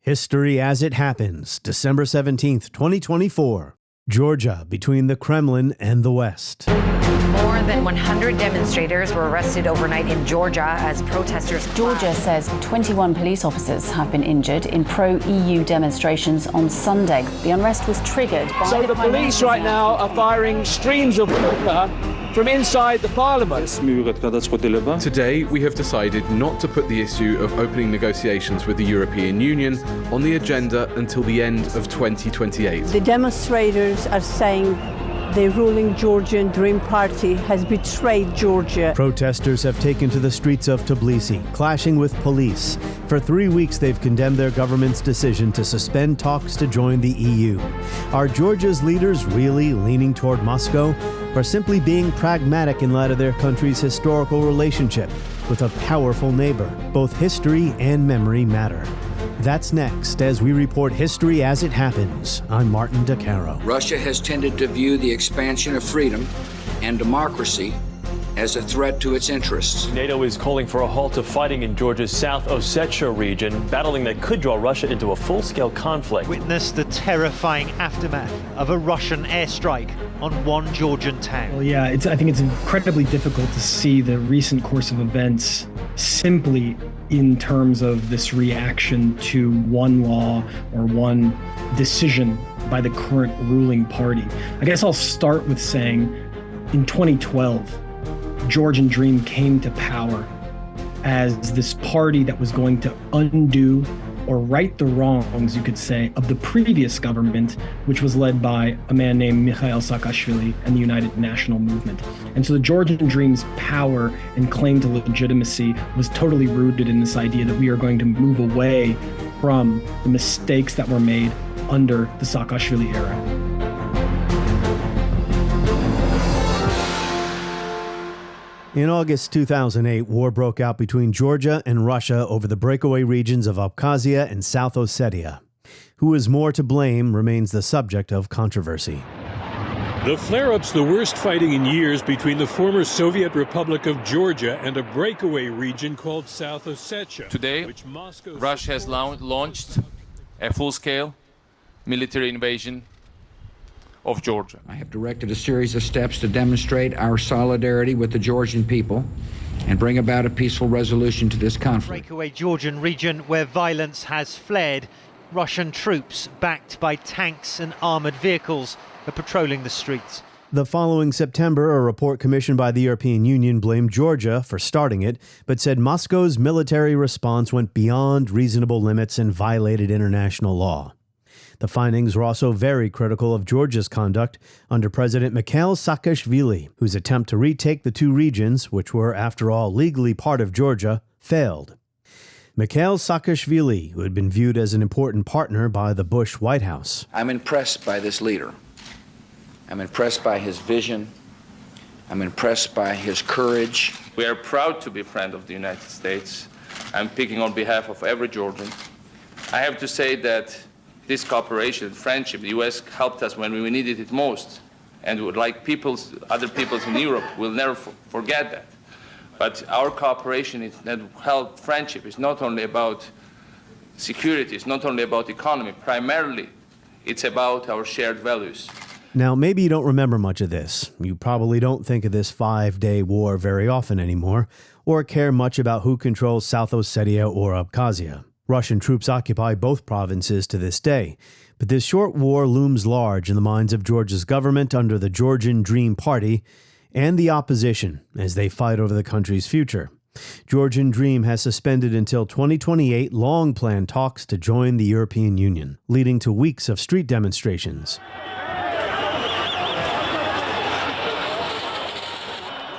History as it happens, December 17th, 2024. Georgia, between the Kremlin and the West. More than 100 demonstrators were arrested overnight in Georgia as protesters. Georgia says 21 police officers have been injured in pro-EU demonstrations on Sunday. The unrest was triggered by So the police right now are firing streams of water from inside the parliament. Today, we have decided not to put the issue of opening negotiations with the European Union on the agenda until the end of 2028. The demonstrators are saying the ruling Georgian Dream party has betrayed Georgia. Protesters have taken to the streets of Tbilisi, clashing with police. For 3 weeks, they've condemned their government's decision to suspend talks to join the EU. Are Georgia's leaders really leaning toward Moscow, or simply being pragmatic in light of their country's historical relationship with a powerful neighbor? Both history and memory matter. That's next as we report history as it happens. I'm Martin DeCaro. Russia has tended to view the expansion of freedom and democracy as a threat to its interests. NATO is calling for a halt to fighting in Georgia's South Ossetia region, battling that could draw Russia into a full-scale conflict. Witness the terrifying aftermath of a Russian airstrike on one Georgian town. Well, yeah, I think it's incredibly difficult to see the recent course of events simply in terms of this reaction to one law or one decision by the current ruling party. I guess I'll start with saying in 2012, Georgian Dream came to power as this party that was going to undo or right the wrongs, you could say, of the previous government, which was led by a man named Mikhail Saakashvili and the United National Movement. And so the Georgian Dream's power and claim to legitimacy was totally rooted in this idea that we are going to move away from the mistakes that were made under the Saakashvili era. In August 2008, war broke out between Georgia and Russia over the breakaway regions of Abkhazia and South Ossetia. Who is more to blame remains the subject of controversy. The flare-ups, the worst fighting in years between the former Soviet Republic of Georgia and a breakaway region called South Ossetia. Today, Russia has launched a full-scale military invasion of Georgia. I have directed a series of steps to demonstrate our solidarity with the Georgian people and bring about a peaceful resolution to this conflict. Breakaway Georgian region where violence has flared. Russian troops, backed by tanks and armored vehicles, are patrolling the streets. The following September, a report commissioned by the European Union blamed Georgia for starting it, but said Moscow's military response went beyond reasonable limits and violated international law. The findings were also very critical of Georgia's conduct under President Mikhail Saakashvili, whose attempt to retake the two regions, which were, after all, legally part of Georgia, failed. Mikhail Saakashvili, who had been viewed as an important partner by the Bush White House. I'm impressed by this leader. I'm impressed by his vision. I'm impressed by his courage. We are proud to be a friend of the United States. I'm speaking on behalf of every Georgian. I have to say that this cooperation, friendship, the U.S. helped us when we needed it most. And like other peoples in Europe, we'll never forget that. But our cooperation that held friendship is not only about security, it's not only about economy. Primarily, it's about our shared values. Now, maybe you don't remember much of this. You probably don't think of this 5-day war very often anymore, or care much about who controls South Ossetia or Abkhazia. Russian troops occupy both provinces to this day, but this short war looms large in the minds of Georgia's government under the Georgian Dream party and the opposition as they fight over the country's future. Georgian Dream has suspended until 2028 long-planned talks to join the European Union, leading to weeks of street demonstrations.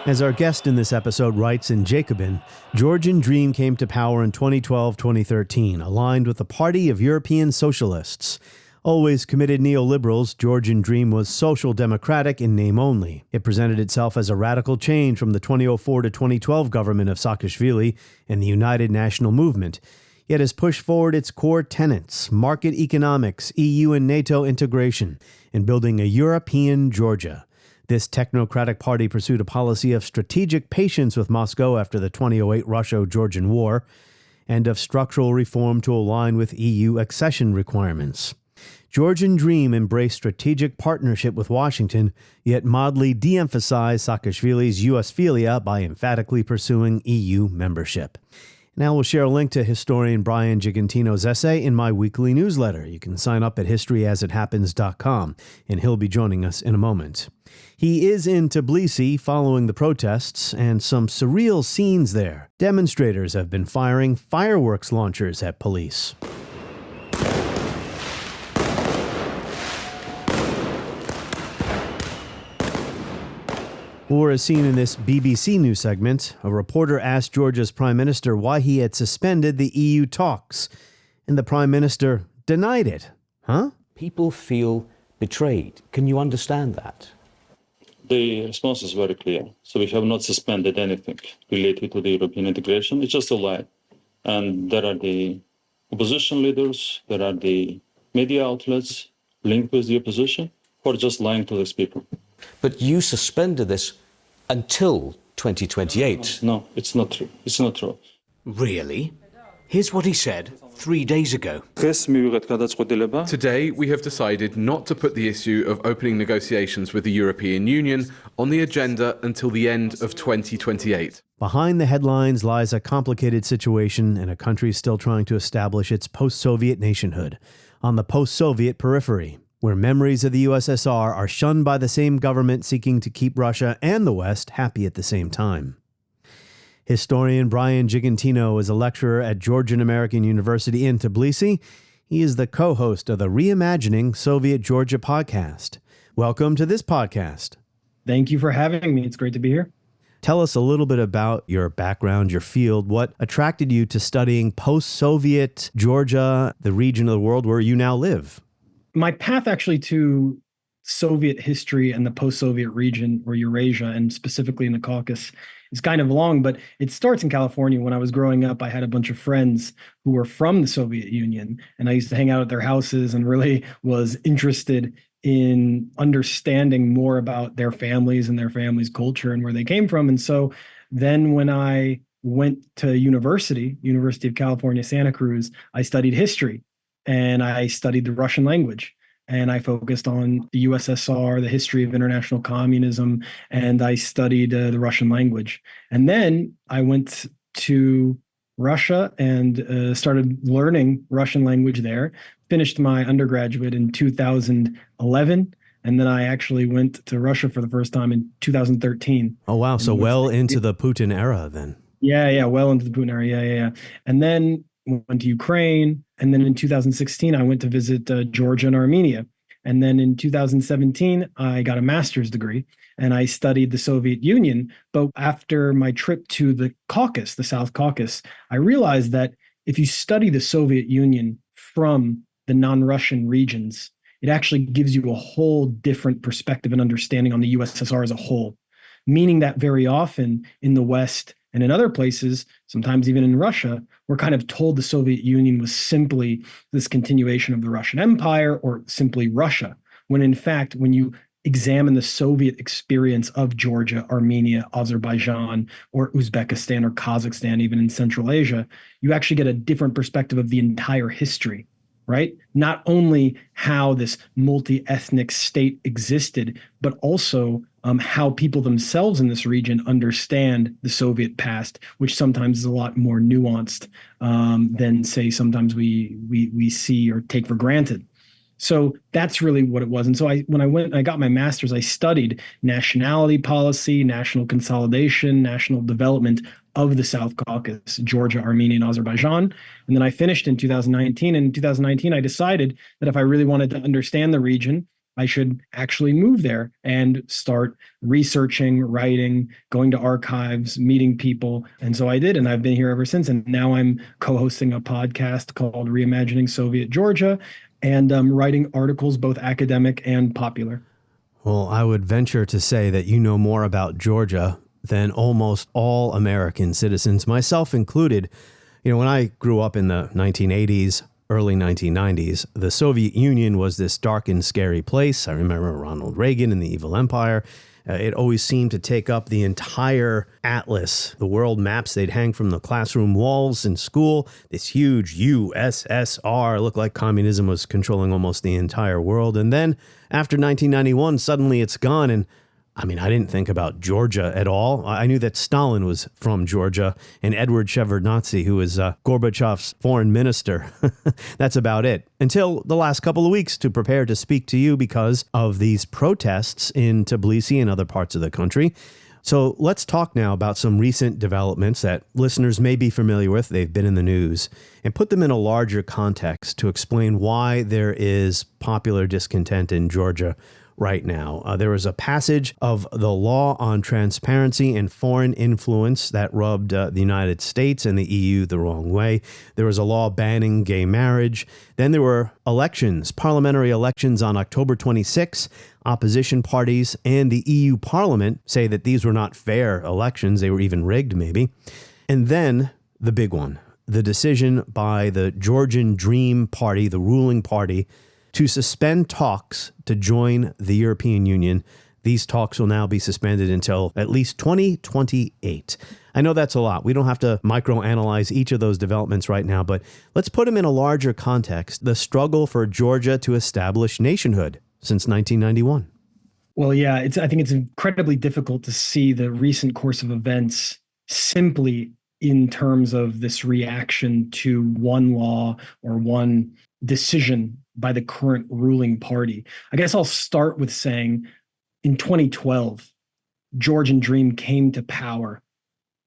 As our guest in this episode writes in Jacobin, Georgian Dream came to power in 2012-2013, aligned with the Party of European Socialists. Always committed neoliberals, Georgian Dream was social democratic in name only. It presented itself as a radical change from the 2004 to 2012 government of Saakashvili and the United National Movement, yet has pushed forward its core tenets, market economics, EU and NATO integration, and building a European Georgia. This technocratic party pursued a policy of strategic patience with Moscow after the 2008 Russo-Georgian War, and of structural reform to align with EU accession requirements. Georgian Dream embraced strategic partnership with Washington, yet mildly de-emphasized Saakashvili's U.S.philia by emphatically pursuing EU membership. Now we'll share a link to historian Bryan Gigantino's essay in my weekly newsletter. You can sign up at historyasithappens.com, and he'll be joining us in a moment. He is in Tbilisi following the protests, and some surreal scenes there. Demonstrators have been firing fireworks launchers at police. Or, as seen in this BBC News segment, a reporter asked Georgia's prime minister why he had suspended the EU talks, and the prime minister denied it. Huh? People feel betrayed. Can you understand that? The response is very clear. So we have not suspended anything related to the European integration. It's just a lie. And there are the opposition leaders, there are the media outlets linked with the opposition who are just lying to these people. But you suspended this until 2028. No, it's not true. It's not true. Really? Here's what he said 3 days ago. Today, we have decided not to put the issue of opening negotiations with the European Union on the agenda until the end of 2028. Behind the headlines lies a complicated situation in a country still trying to establish its post-Soviet nationhood on the post-Soviet periphery, where memories of the USSR are shunned by the same government seeking to keep Russia and the West happy at the same time. Historian Bryan Gigantino is a lecturer at Georgian American University in Tbilisi. He is the co-host of the Reimagining Soviet Georgia podcast. Welcome to this podcast. Thank you for having me. It's great to be here. Tell us a little bit about your background, your field. What attracted you to studying post-Soviet Georgia, the region of the world where you now live? My path actually to Soviet history and the post-Soviet region, or Eurasia, and specifically in the Caucasus, is kind of long, but it starts in California. When I was growing up, I had a bunch of friends who were from the Soviet Union, and I used to hang out at their houses and really was interested in understanding more about their families and their families' culture and where they came from. And so then when I went to University of California, Santa Cruz, I studied history. And I studied the Russian language, and I focused on the USSR, the history of international communism, and I studied the Russian language. And then I went to Russia and started learning Russian language there, finished my undergraduate in 2011, and then I actually went to Russia for the first time in 2013. Oh, wow. So well into the Putin era then. Yeah, well into the Putin era, yeah. And then went to Ukraine. And then in 2016, I went to visit Georgia and Armenia. And then in 2017, I got a master's degree and I studied the Soviet Union. But after my trip to the Caucasus, the South Caucasus, I realized that if you study the Soviet Union from the non-Russian regions, it actually gives you a whole different perspective and understanding on the USSR as a whole, meaning that very often in the West and in other places, sometimes even in Russia, we're kind of told the Soviet Union was simply this continuation of the Russian Empire or simply Russia, when in fact, when you examine the Soviet experience of Georgia, Armenia, Azerbaijan, or Uzbekistan or Kazakhstan, even in Central Asia, you actually get a different perspective of the entire history, right? Not only how this multi-ethnic state existed, but also how people themselves in this region understand the Soviet past, which sometimes is a lot more nuanced than, say, sometimes we see or take for granted. So that's really what it was. And so when I got my master's, I studied nationality policy, national consolidation, national development of the South Caucasus, Georgia, Armenia, and Azerbaijan. And then I finished in 2019. And in 2019, I decided that if I really wanted to understand the region, I should actually move there and start researching, writing, going to archives, meeting people. And so I did, and I've been here ever since. And now I'm co-hosting a podcast called Reimagining Soviet Georgia, and writing articles, both academic and popular. Well, I would venture to say that you know more about Georgia than almost all American citizens, myself included. You know, when I grew up in the 1980s, early 1990s. The Soviet Union was this dark and scary place. I remember Ronald Reagan and the Evil Empire. It always seemed to take up the entire atlas, the world maps they'd hang from the classroom walls in school. This huge USSR looked like communism was controlling almost the entire world. And then after 1991, suddenly it's gone. And I mean, I didn't think about Georgia at all. I knew that Stalin was from Georgia and Edward Shevardnadze, who was Gorbachev's foreign minister. That's about it. Until the last couple of weeks to prepare to speak to you because of these protests in Tbilisi and other parts of the country. So let's talk now about some recent developments that listeners may be familiar with. They've been in the news, and put them in a larger context to explain why there is popular discontent in Georgia right now. There was a passage of the law on transparency and foreign influence that rubbed the United States and the EU the wrong way. There was a law banning gay marriage. Then there were elections, parliamentary elections on October 26. Opposition parties and the EU Parliament say that these were not fair elections. They were even rigged, maybe. And then the big one, the decision by the Georgian Dream party, the ruling party, to suspend talks to join the European Union. These talks will now be suspended until at least 2028. I know that's a lot. We don't have to microanalyze each of those developments right now, but let's put them in a larger context. The struggle for Georgia to establish nationhood since 1991. Well, yeah, I think it's incredibly difficult to see the recent course of events simply in terms of this reaction to one law or one decision by the current ruling party. I guess I'll start with saying in 2012, Georgian Dream came to power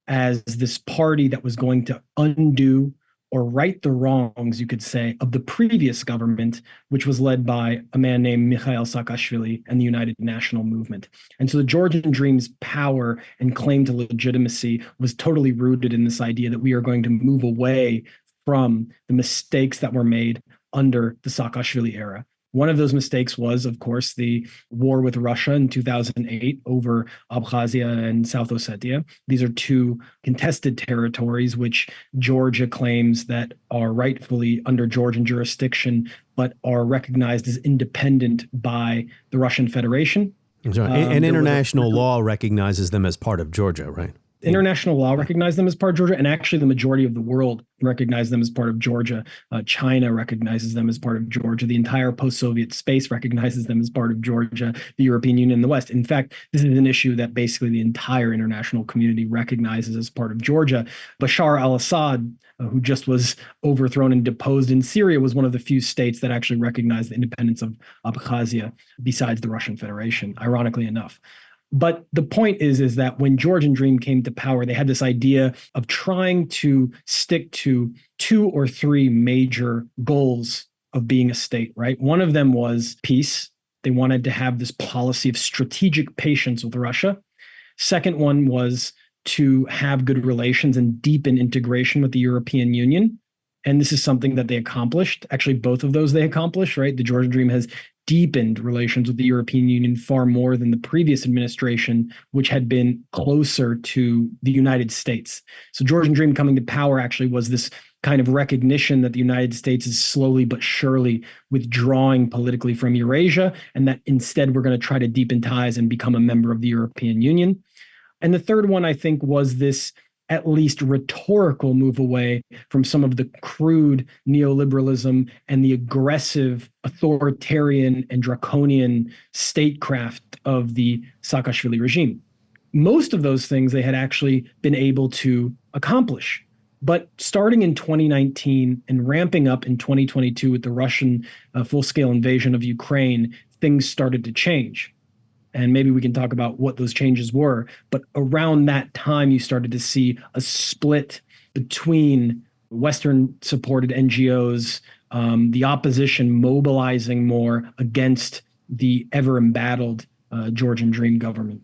as this party that was going to undo or right the wrongs, you could say, of the previous government, which was led by a man named Mikhail Saakashvili and the United National Movement. And so the Georgian Dream's power and claim to legitimacy was totally rooted in this idea that we are going to move away from the mistakes that were made under the Saakashvili era. One of those mistakes was, of course, the war with Russia in 2008 over Abkhazia and South Ossetia. These are two contested territories which Georgia claims that are rightfully under Georgian jurisdiction, but are recognized as independent by the Russian Federation. And international law recognizes them as part of Georgia, right? International law recognized them as part of Georgia, and actually the majority of the world recognized them as part of Georgia. China recognizes them as part of Georgia. The entire post-Soviet space recognizes them as part of Georgia, the European Union, and the West. In fact, this is an issue that basically the entire international community recognizes as part of Georgia. Bashar al-Assad, who just was overthrown and deposed in Syria, was one of the few states that actually recognized the independence of Abkhazia besides the Russian Federation, ironically enough. But the point is that when Georgian Dream came to power, they had this idea of trying to stick to 2 or 3 major goals of being a state, right? One of them was peace. They wanted to have this policy of strategic patience with Russia. Second one was to have good relations and deepen integration with the European Union. And this is something that they accomplished. Actually, both of those they accomplished, right? The Georgian Dream has deepened relations with the European Union far more than the previous administration, which had been closer to the United States. So Georgian Dream coming to power actually was this kind of recognition that the United States is slowly but surely withdrawing politically from Eurasia, and that instead we're going to try to deepen ties and become a member of the European Union. And the third one, I think, was this at least rhetorical move away from some of the crude neoliberalism and the aggressive, authoritarian, and draconian statecraft of the Saakashvili regime. Most of those things they had actually been able to accomplish. But starting in 2019 and ramping up in 2022 with the Russian full-scale invasion of Ukraine, things started to change. And maybe we can talk about what those changes were. But around that time, you started to see a split between Western-supported NGOs, the opposition mobilizing more against the ever-embattled Georgian Dream government.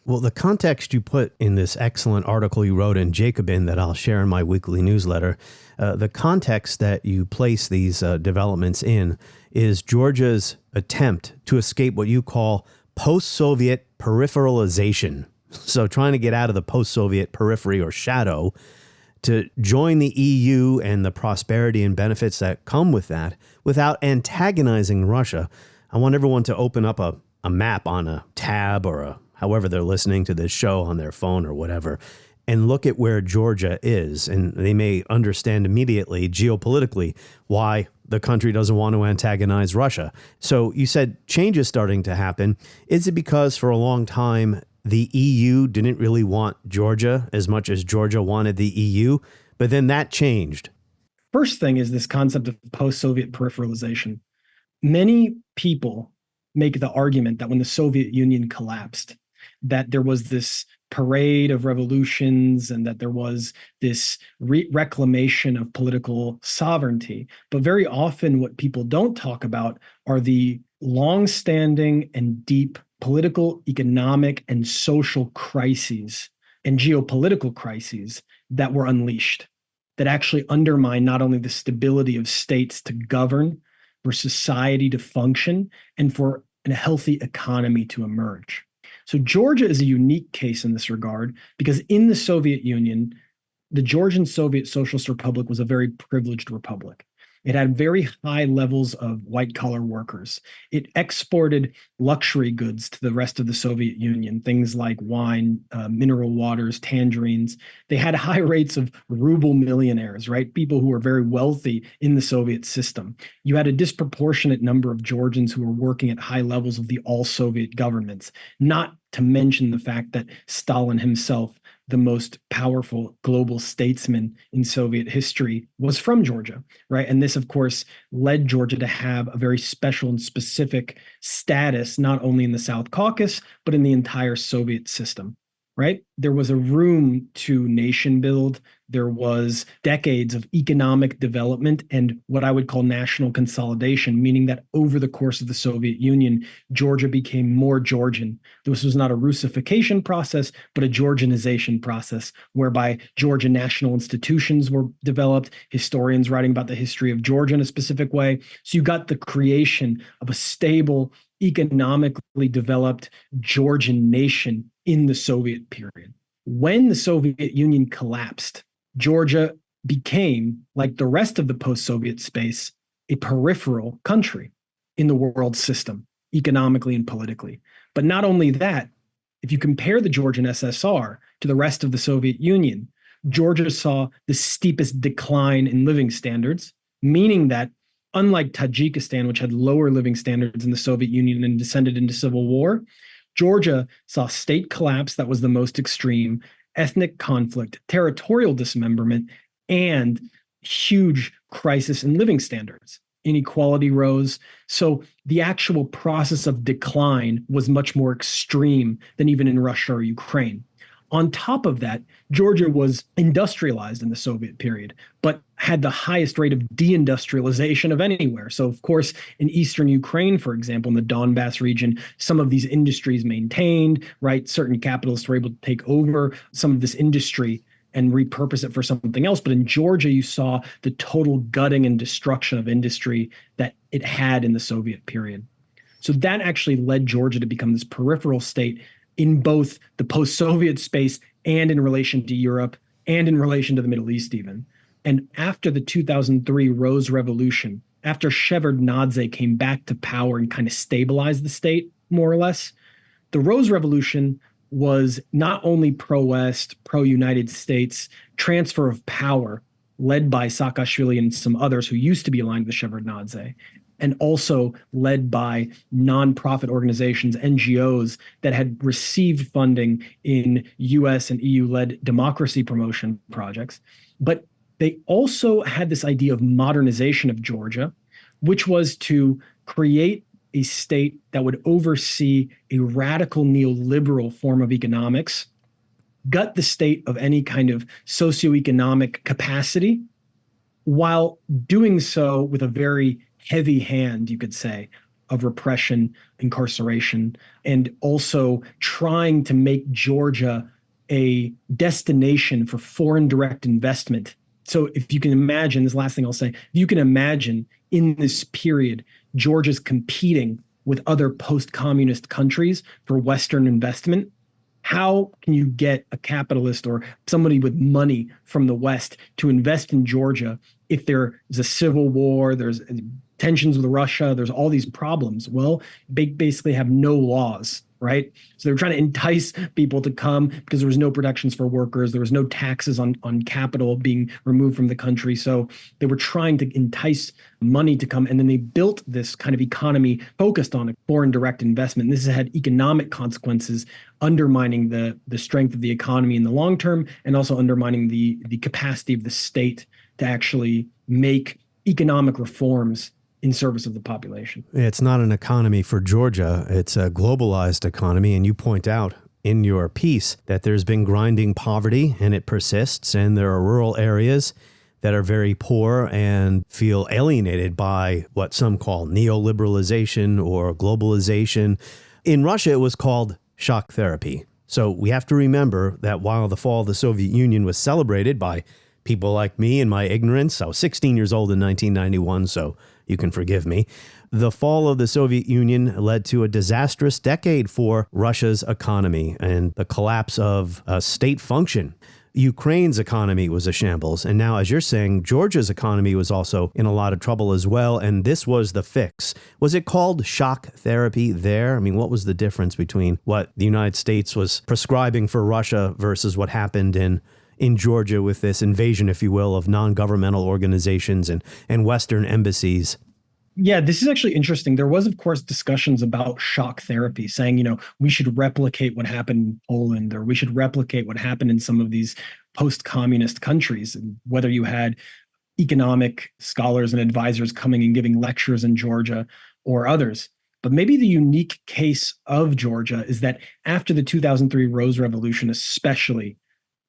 Well, the context you put in this excellent article you wrote in Jacobin that I'll share in my weekly newsletter, the context that you place these developments in is Georgia's attempt to escape what you call post-Soviet peripheralization. So trying to get out of the post-Soviet periphery or shadow to join the EU and the prosperity and benefits that come with that without antagonizing Russia. I want everyone to open up a map on a tab or however they're listening to this show on their phone or whatever, and look at where Georgia is. And they may understand immediately geopolitically why the country doesn't want to antagonize Russia. So you said change is starting to happen. Is it because for a long time, the EU didn't really want Georgia as much as Georgia wanted the EU, but then that changed? First thing is this concept of post-Soviet peripheralization. Many people make the argument that when the Soviet Union collapsed, that there was this parade of revolutions and that there was this reclamation of political sovereignty. But very often what people don't talk about are the long-standing and deep political, economic, and social crises and geopolitical crises that were unleashed, that actually undermine not only the stability of states to govern, for society to function, and for a healthy economy to emerge. So Georgia is a unique case in this regard because in the Soviet Union, the Georgian Soviet Socialist Republic was a very privileged republic. It had very high levels of white-collar workers. It exported luxury goods to the rest of the Soviet Union, things like wine, mineral waters, tangerines. They had high rates of ruble millionaires, right? People who were very wealthy in the Soviet system. You had a disproportionate number of Georgians who were working at high levels of the all-Soviet governments, not to mention the fact that Stalin himself, the most powerful global statesman in Soviet history, was from Georgia, right? And this, of course, led Georgia to have a very special and specific status, not only in the South Caucasus, but in the entire Soviet system, right? There was a room to nation build. There was decades of economic development and what I would call national consolidation, meaning that over the course of the Soviet Union, Georgia became more Georgian. This was not a Russification process, but a Georgianization process, whereby Georgian national institutions were developed, historians writing about the history of Georgia in a specific way. So you got the creation of a stable, economically developed Georgian nation in the Soviet period. When the Soviet Union collapsed, Georgia became, like the rest of the post-Soviet space, a peripheral country in the world system, economically and politically. But not only that, if you compare the Georgian SSR to the rest of the Soviet Union, Georgia saw the steepest decline in living standards, meaning that unlike Tajikistan, which had lower living standards in the Soviet Union and descended into civil war, Georgia saw state collapse that was the most extreme, ethnic conflict, territorial dismemberment, and huge crisis in living standards. Inequality rose. So the actual process of decline was much more extreme than even in Russia or Ukraine. On top of that, Georgia was industrialized in the Soviet period, but had the highest rate of deindustrialization of anywhere. So, of course, in eastern Ukraine, for example, in the Donbass region, some of these industries maintained, right? Certain capitalists were able to take over some of this industry and repurpose it for something else. But in Georgia, you saw the total gutting and destruction of industry that it had in the Soviet period. So that actually led Georgia to become this peripheral state in both the post-Soviet space and in relation to Europe and in relation to the Middle East even. And after the 2003 Rose Revolution, after Shevardnadze came back to power and kind of stabilized the state, more or less, the Rose Revolution was not only pro-West, pro-United States, transfer of power led by Saakashvili and some others who used to be aligned with Shevardnadze, and also led by nonprofit organizations, NGOs, that had received funding in US and EU-led democracy promotion projects. But they also had this idea of modernization of Georgia, which was to create a state that would oversee a radical neoliberal form of economics, gut the state of any kind of socioeconomic capacity, while doing so with a very heavy hand, you could say, of repression, incarceration, and also trying to make Georgia a destination for foreign direct investment. So if you can imagine, this last thing I'll say, if you can imagine in this period, Georgia's competing with other post-communist countries for Western investment, How can you get a capitalist or somebody with money from the West to invest in Georgia if there is a civil war, there's tensions with Russia, there's all these problems? Well, they basically have no laws, right? So they're trying to entice people to come because there was no protections for workers. There was no taxes on capital being removed from the country. So they were trying to entice money to come. And then they built this kind of economy focused on foreign direct investment. And this has had economic consequences, undermining the strength of the economy in the long term, and also undermining the capacity of the state to actually make economic reforms in service of the population. It's not an economy for Georgia. It's a globalized economy. And you point out in your piece that there's been grinding poverty and it persists. And there are rural areas that are very poor and feel alienated by what some call neoliberalization or globalization. In Russia, it was called shock therapy. So we have to remember that while the fall of the Soviet Union was celebrated by people like me in my ignorance, I was 16 years old in 1991, so you can forgive me. The fall of the Soviet Union led to a disastrous decade for Russia's economy and the collapse of a state function. Ukraine's economy was a shambles. And now, as you're saying, Georgia's economy was also in a lot of trouble as well. And this was the fix. Was it called shock therapy there? I mean, what was the difference between what the United States was prescribing for Russia versus what happened in Georgia with this invasion, if you will, of non-governmental organizations and Western embassies? Yeah, this is actually interesting. There was, of course, discussions about shock therapy, saying, we should replicate what happened in Poland, or we should replicate what happened in some of these post-communist countries. And whether you had economic scholars and advisors coming and giving lectures in Georgia or others. But maybe the unique case of Georgia is that after the 2003 Rose Revolution, especially,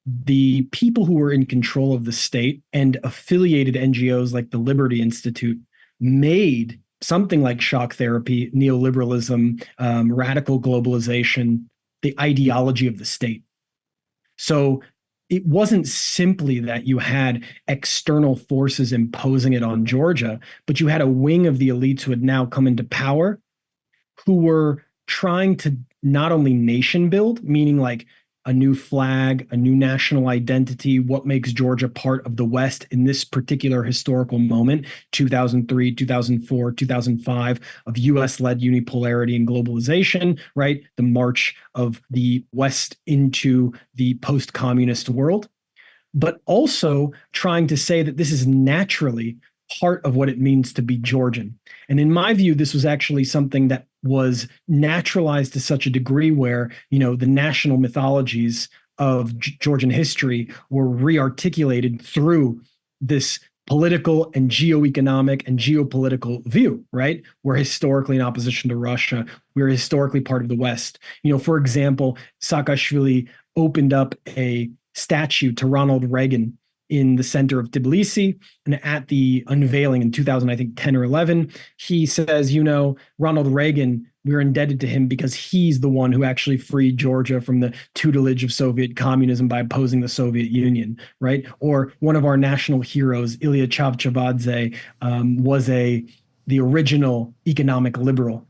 the people who were in control of the state and affiliated NGOs like the Liberty Institute made something like shock therapy, neoliberalism, radical globalization, the ideology of the state. So it wasn't simply that you had external forces imposing it on Georgia, but you had a wing of the elites who had now come into power, who were trying to not only nation build, meaning like a new flag, a new national identity, what makes Georgia part of the West in this particular historical moment, 2003, 2004, 2005, of US-led unipolarity and globalization, right? The march of the West into the post-communist world, but also trying to say that this is naturally part of what it means to be Georgian. And in my view, this was actually something that was naturalized to such a degree where, the national mythologies of Georgian history were rearticulated through this political and geoeconomic and geopolitical view, right? We're historically in opposition to Russia. We're historically part of the West. For example, Saakashvili opened up a statue to Ronald Reagan in the center of Tbilisi. And at the unveiling in 2010 or 11, he says, Ronald Reagan, we're indebted to him because he's the one who actually freed Georgia from the tutelage of Soviet communism by opposing the Soviet Union, right? Or one of our national heroes, Ilya Chavchavadze, was the original economic liberal.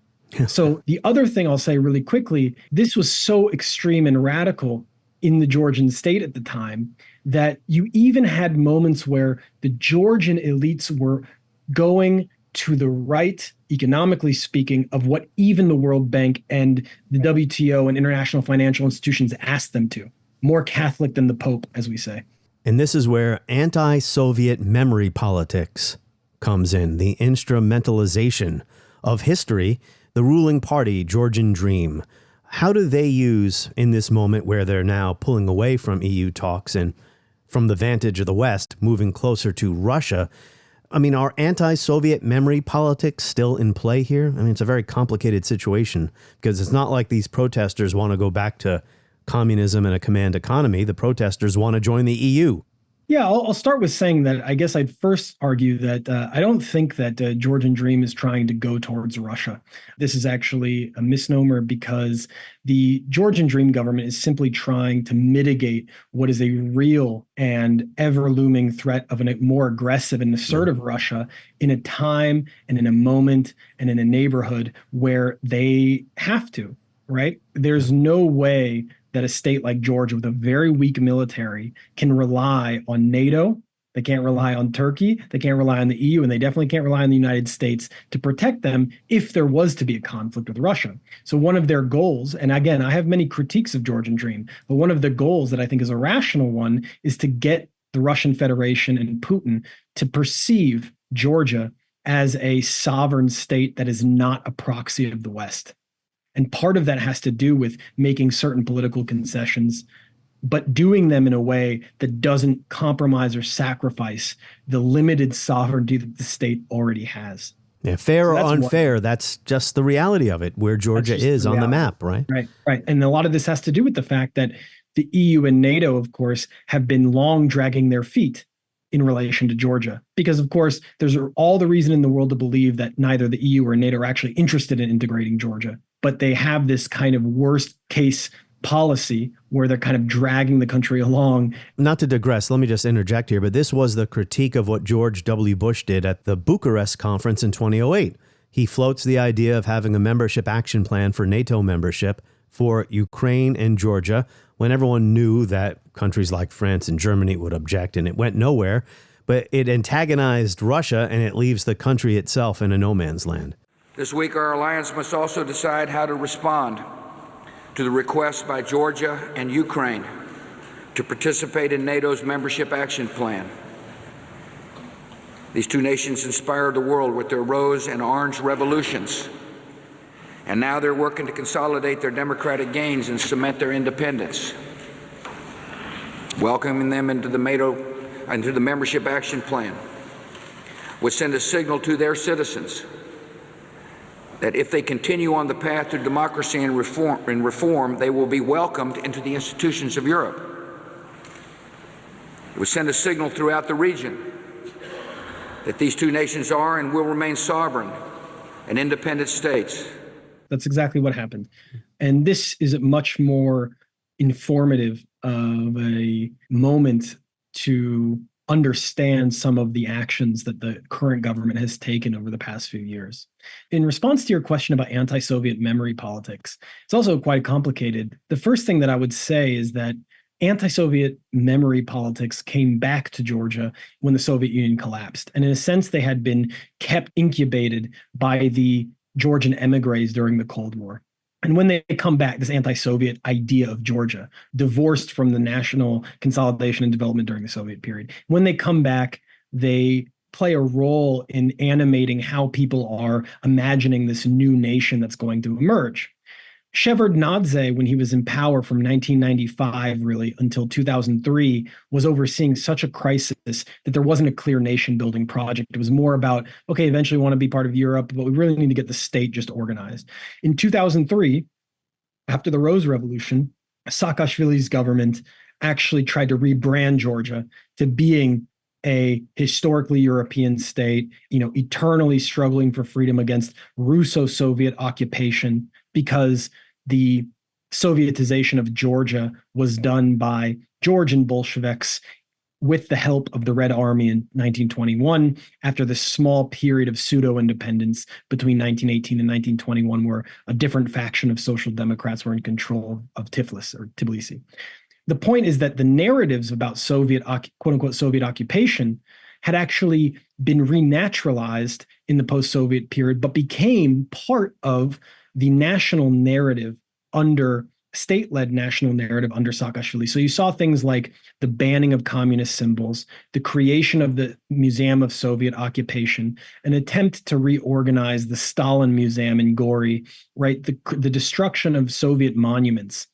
So the other thing I'll say really quickly, this was so extreme and radical in the Georgian state at the time that you even had moments where the Georgian elites were going to the right, economically speaking, of what even the World Bank and the WTO and international financial institutions asked them to. More Catholic than the Pope, as we say. And this is where anti-Soviet memory politics comes in, the instrumentalization of history, the ruling party, Georgian Dream. How do they use, in this moment where they're now pulling away from EU talks and from the vantage of the West, moving closer to Russia? I mean, are anti-Soviet memory politics still in play here? I mean, it's a very complicated situation because it's not like these protesters want to go back to communism and a command economy. The protesters want to join the EU. Yeah, I'll start with saying that I guess I'd first argue that I don't think that Georgian Dream is trying to go towards Russia. This is actually a misnomer because the Georgian Dream government is simply trying to mitigate what is a real and ever-looming threat of a more aggressive and assertive Russia in a time and in a moment and in a neighborhood where they have to, right? There's no way that a state like Georgia with a very weak military can rely on NATO. They can't rely on Turkey. They can't rely on the EU, and they definitely can't rely on the United States to protect them if there was to be a conflict with Russia. So one of their goals, and again, I have many critiques of Georgian Dream, but one of the goals that I think is a rational one is to get the Russian Federation and Putin to perceive Georgia as a sovereign state that is not a proxy of the West. And part of that has to do with making certain political concessions, but doing them in a way that doesn't compromise or sacrifice the limited sovereignty that the state already has. Yeah, fair or unfair, that's just the reality of it, where Georgia is on the map, right? Right. And a lot of this has to do with the fact that the EU and NATO, of course, have been long dragging their feet in relation to Georgia. Because, of course, there's all the reason in the world to believe that neither the EU or NATO are actually interested in integrating Georgia. But they have this kind of worst case policy where they're kind of dragging the country along. Not to digress, let me just interject here, but this was the critique of what George W. Bush did at the Bucharest conference in 2008. He floats the idea of having a membership action plan for NATO membership for Ukraine and Georgia when everyone knew that countries like France and Germany would object, and it went nowhere. But it antagonized Russia, and it leaves the country itself in a no man's land. This week, our alliance must also decide how to respond to the request by Georgia and Ukraine to participate in NATO's membership action plan. These two nations inspired the world with their rose and orange revolutions, and now they're working to consolidate their democratic gains and cement their independence. Welcoming them into the membership action plan would send a signal to their citizens that if they continue on the path to democracy and reform, they will be welcomed into the institutions of Europe. It would send a signal throughout the region that these two nations are and will remain sovereign and independent states. That's exactly what happened. And this is much more informative of a moment to understand some of the actions that the current government has taken over the past few years. In response to your question about anti-Soviet memory politics, it's also quite complicated. The first thing that I would say is that anti-Soviet memory politics came back to Georgia when the Soviet Union collapsed. And in a sense, they had been kept incubated by the Georgian emigres during the Cold War. And when they come back, this anti-Soviet idea of Georgia, divorced from the national consolidation and development during the Soviet period, when they come back, they play a role in animating how people are imagining this new nation that's going to emerge. Shevardnadze, when he was in power from 1995 really until 2003, was overseeing such a crisis that there wasn't a clear nation building project. It was more about, okay, eventually we want to be part of Europe, but we really need to get the state just organized. In 2003, after the Rose Revolution, Saakashvili's government actually tried to rebrand Georgia to being a historically European state, eternally struggling for freedom against Russo-Soviet occupation, because the Sovietization of Georgia was done by Georgian Bolsheviks with the help of the Red Army in 1921, after the small period of pseudo-independence between 1918 and 1921, where a different faction of social democrats were in control of Tbilisi. The point is that the narratives about quote-unquote Soviet occupation had actually been renaturalized in the post-Soviet period, but became part of the national narrative state-led national narrative under Saakashvili. So you saw things like the banning of communist symbols, the creation of the Museum of Soviet Occupation, an attempt to reorganize the Stalin Museum in Gori, right? The destruction of Soviet monuments.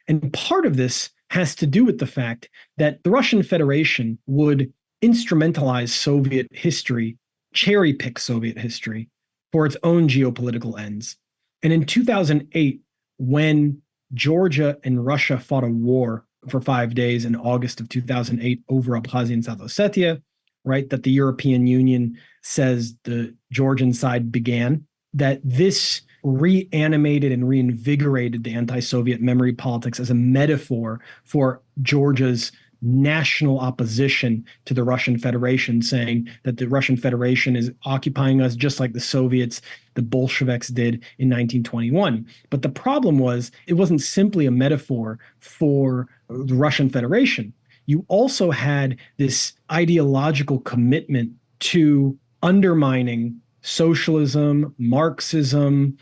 And part of this has to do with the fact that the Russian Federation would instrumentalize Soviet history, cherry-pick Soviet history for its own geopolitical ends. And in 2008, when Georgia and Russia fought a war for 5 days in August of 2008 over Abkhazia and South Ossetia, right, that the European Union says the Georgian side began, that this reanimated and reinvigorated the anti-Soviet memory politics as a metaphor for Georgia's national opposition to the Russian Federation, saying that the Russian Federation is occupying us just like the Soviets, the Bolsheviks did in 1921. But the problem was it wasn't simply a metaphor for the Russian Federation. You also had this ideological commitment to undermining socialism, Marxism,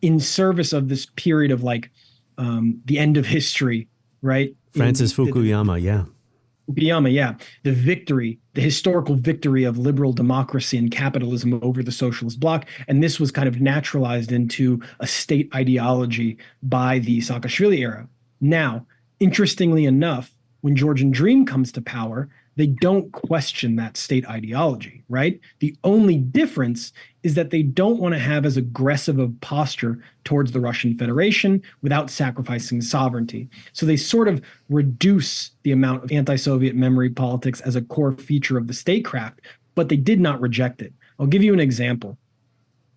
in service of this period of the end of history, right? Francis Fukuyama, yeah. Fukuyama, yeah. The victory, the historical victory of liberal democracy and capitalism over the socialist bloc. And this was kind of naturalized into a state ideology by the Saakashvili era. Now, interestingly enough, when Georgian Dream comes to power, they don't question that state ideology, right? The only difference is that they don't want to have as aggressive a posture towards the Russian Federation without sacrificing sovereignty. So they sort of reduce the amount of anti-Soviet memory politics as a core feature of the statecraft, but they did not reject it. I'll give you an example.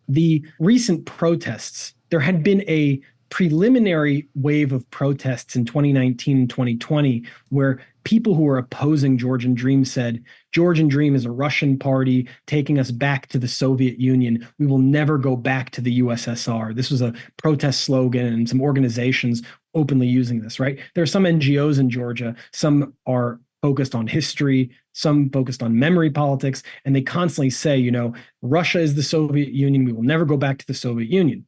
The recent protests, there had been a preliminary wave of protests in 2019 and 2020 where people who were opposing Georgian Dream said, Georgian Dream is a Russian party taking us back to the Soviet Union. We will never go back to the USSR. This was a protest slogan, and some organizations openly using this, right? There are some NGOs in Georgia. Some are focused on history, some focused on memory politics, and they constantly say, Russia is the Soviet Union. We will never go back to the Soviet Union.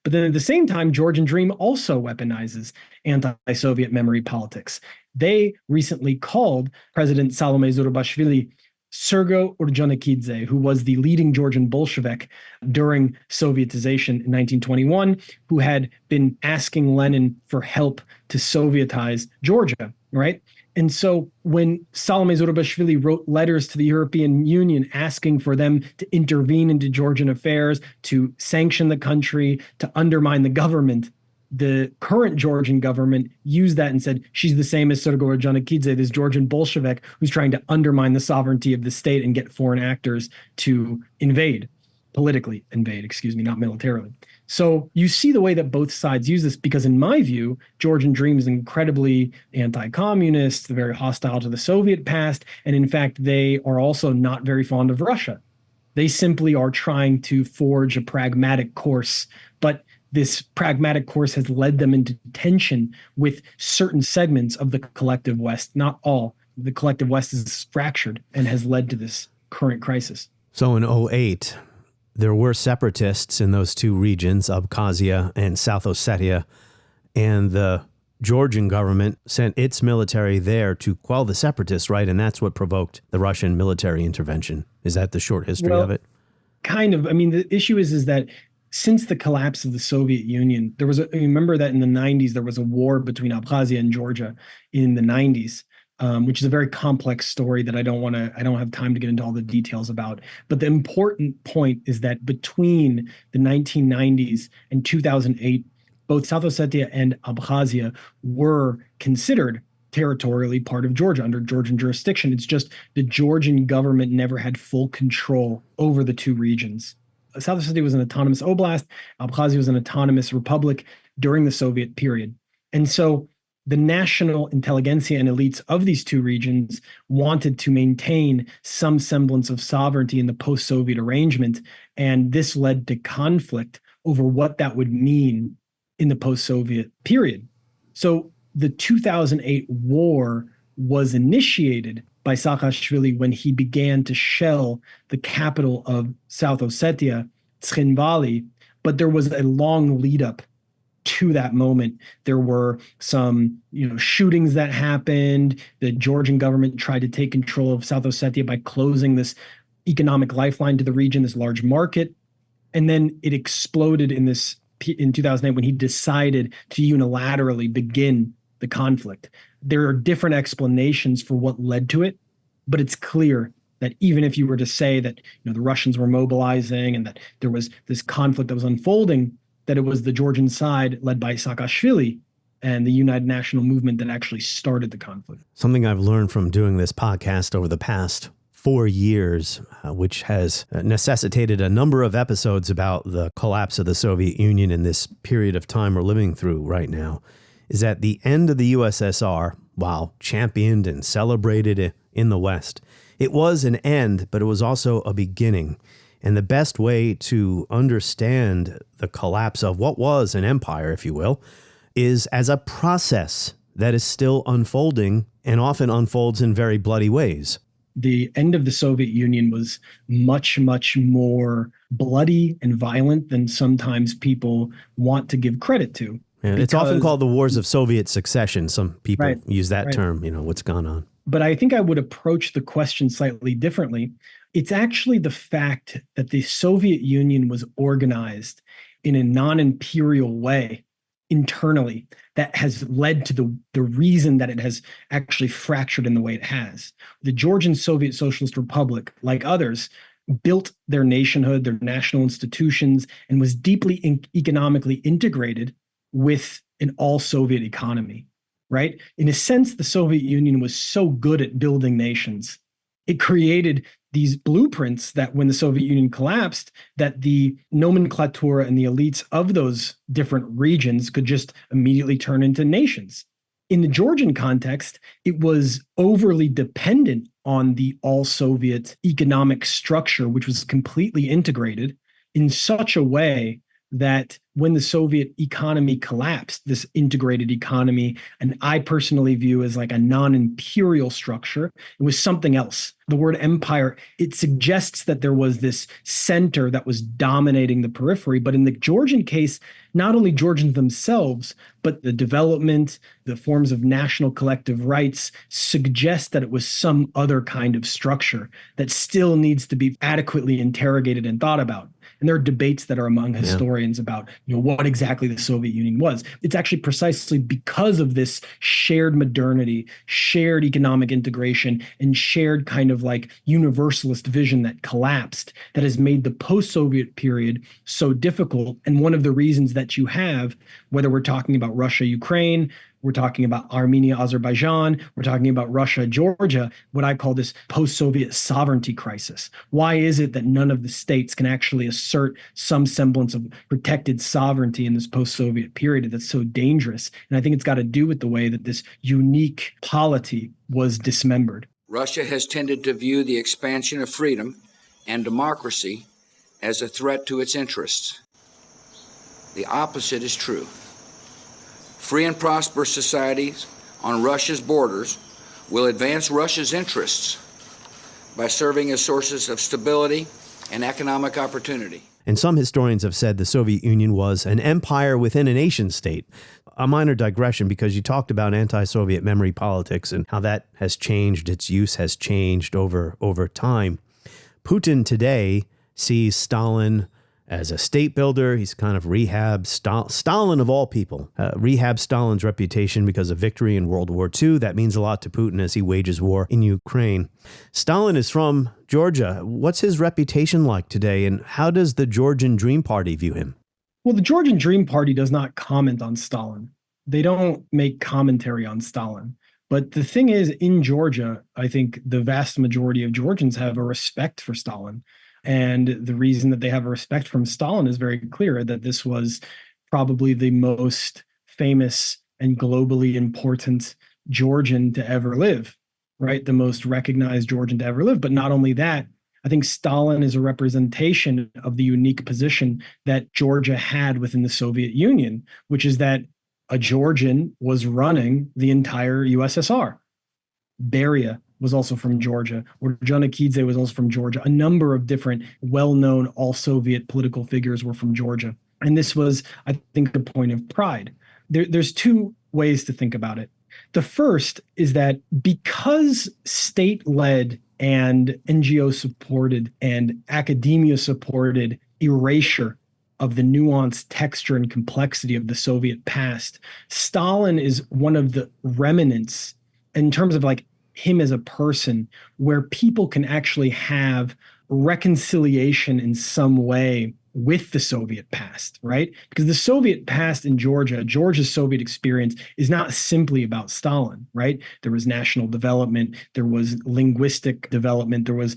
But then at the same time, Georgian Dream also weaponizes anti-Soviet memory politics. They recently called President Salome Zurabashvili Sergo Ordzhonikidze, who was the leading Georgian Bolshevik during Sovietization in 1921, who had been asking Lenin for help to Sovietize Georgia, right? And so when Salome Zurabashvili wrote letters to the European Union asking for them to intervene into Georgian affairs, to sanction the country, to undermine the government, the current Georgian government used that and said, she's the same as Sergo Ordzhonikidze, this Georgian Bolshevik who's trying to undermine the sovereignty of the state and get foreign actors to politically invade, not militarily. So you see the way that both sides use this, because in my view, Georgian Dream is incredibly anti-communist, very hostile to the Soviet past, and in fact, they are also not very fond of Russia. They simply are trying to forge a pragmatic course, but this pragmatic course has led them into tension with certain segments of the collective West, not all. The collective West is fractured and has led to this current crisis. So in 2008, there were separatists in those two regions, Abkhazia and South Ossetia, and the Georgian government sent its military there to quell the separatists, right? And that's what provoked the Russian military intervention. Is that the short history of it? Kind of. I mean, the issue is that since the collapse of the Soviet Union, remember that in the 90s, there was a war between Abkhazia and Georgia in the 90s. Which is a very complex story that I don't have time to get into all the details about. But the important point is that between the 1990s and 2008, both South Ossetia and Abkhazia were considered territorially part of Georgia under Georgian jurisdiction. It's just the Georgian government never had full control over the two regions. South Ossetia was an autonomous oblast. Abkhazia was an autonomous republic during the Soviet period. And so the national intelligentsia and elites of these two regions wanted to maintain some semblance of sovereignty in the post-Soviet arrangement, and this led to conflict over what that would mean in the post-Soviet period. So the 2008 war was initiated by Saakashvili when he began to shell the capital of South Ossetia, Tskhinvali, but there was a long lead up to that moment. There were some, shootings that happened. The Georgian government tried to take control of South Ossetia by closing this economic lifeline to the region, this large market. And then it exploded in 2008 when he decided to unilaterally begin the conflict. There are different explanations for what led to it, but it's clear that even if you were to say that the Russians were mobilizing and that there was this conflict that was unfolding, that it was the Georgian side led by Saakashvili and the United National Movement that actually started the conflict. Something I've learned from doing this podcast over the past 4 years, which has necessitated a number of episodes about the collapse of the Soviet Union in this period of time we're living through right now, is at the end of the USSR, while championed and celebrated in the West. It was an end, but it was also a beginning. And the best way to understand the collapse of what was an empire, if you will, is as a process that is still unfolding and often unfolds in very bloody ways. The end of the Soviet Union was much, much more bloody and violent than sometimes people want to give credit to. Yeah, it's often called the Wars of Soviet Succession. Some people use that term, what's gone on. But I think I would approach the question slightly differently. It's actually the fact that the Soviet Union was organized in a non-imperial way internally that has led to the reason that it has actually fractured in the way it has. The Georgian Soviet Socialist Republic, like others, built their nationhood, their national institutions, and was deeply economically integrated with an all-Soviet economy, right? In a sense, the Soviet Union was so good at building nations. It created these blueprints that when the Soviet Union collapsed, that the nomenclatura and the elites of those different regions could just immediately turn into nations. In the Georgian context, it was overly dependent on the all-Soviet economic structure, which was completely integrated in such a way that when the Soviet economy collapsed, this integrated economy, and I personally view as like a non-imperial structure, it was something else. The word empire, it suggests that there was this center that was dominating the periphery. But in the Georgian case, not only Georgians themselves, but the development, the forms of national collective rights suggest that it was some other kind of structure that still needs to be adequately interrogated and thought about. And there are debates that are among historians about, what exactly the Soviet Union was. It's actually precisely because of this shared modernity, shared economic integration, and shared kind of like universalist vision that collapsed that has made the post-Soviet period so difficult. And one of the reasons that you have, whether we're talking about Russia, Ukraine, we're talking about Armenia, Azerbaijan, we're talking about Russia, Georgia, what I call this post-Soviet sovereignty crisis. Why is it that none of the states can actually assert some semblance of protected sovereignty in this post-Soviet period that's so dangerous? And I think it's got to do with the way that this unique polity was dismembered. Russia has tended to view the expansion of freedom and democracy as a threat to its interests. The opposite is true. Free and prosperous societies on Russia's borders will advance Russia's interests by serving as sources of stability and economic opportunity. And some historians have said the Soviet Union was an empire within a nation state. A minor digression, because you talked about anti-Soviet memory politics and how that has changed, its use has changed over time. Putin today sees Stalin as a state builder. He's kind of rehabbed Stalin of all people, rehabbed Stalin's reputation because of victory in World War II. That means a lot to Putin as he wages war in Ukraine. Stalin is from Georgia. What's his reputation like today, and how does the Georgian Dream Party view him? Well, the Georgian Dream Party does not comment on Stalin. They don't make commentary on Stalin. But the thing is, in Georgia, I think the vast majority of Georgians have a respect for Stalin. And the reason that they have a respect from Stalin is very clear, that this was probably the most famous and globally important Georgian to ever live, right? The most recognized Georgian to ever live. But not only that, I think Stalin is a representation of the unique position that Georgia had within the Soviet Union, which is that a Georgian was running the entire USSR. Beria was also from Georgia. Orджonikidze was also from Georgia. A number of different well-known all-Soviet political figures were from Georgia. And this was, I think, a point of pride. There's two ways to think about it. The first is that because state-led and NGO-supported and academia-supported erasure of the nuanced texture and complexity of the Soviet past, Stalin is one of the remnants in terms of like him as a person, where people can actually have reconciliation in some way with the Soviet past, right? Because the Soviet past in Georgia's Soviet experience is not simply about Stalin, right? There was national development, there was linguistic development, there was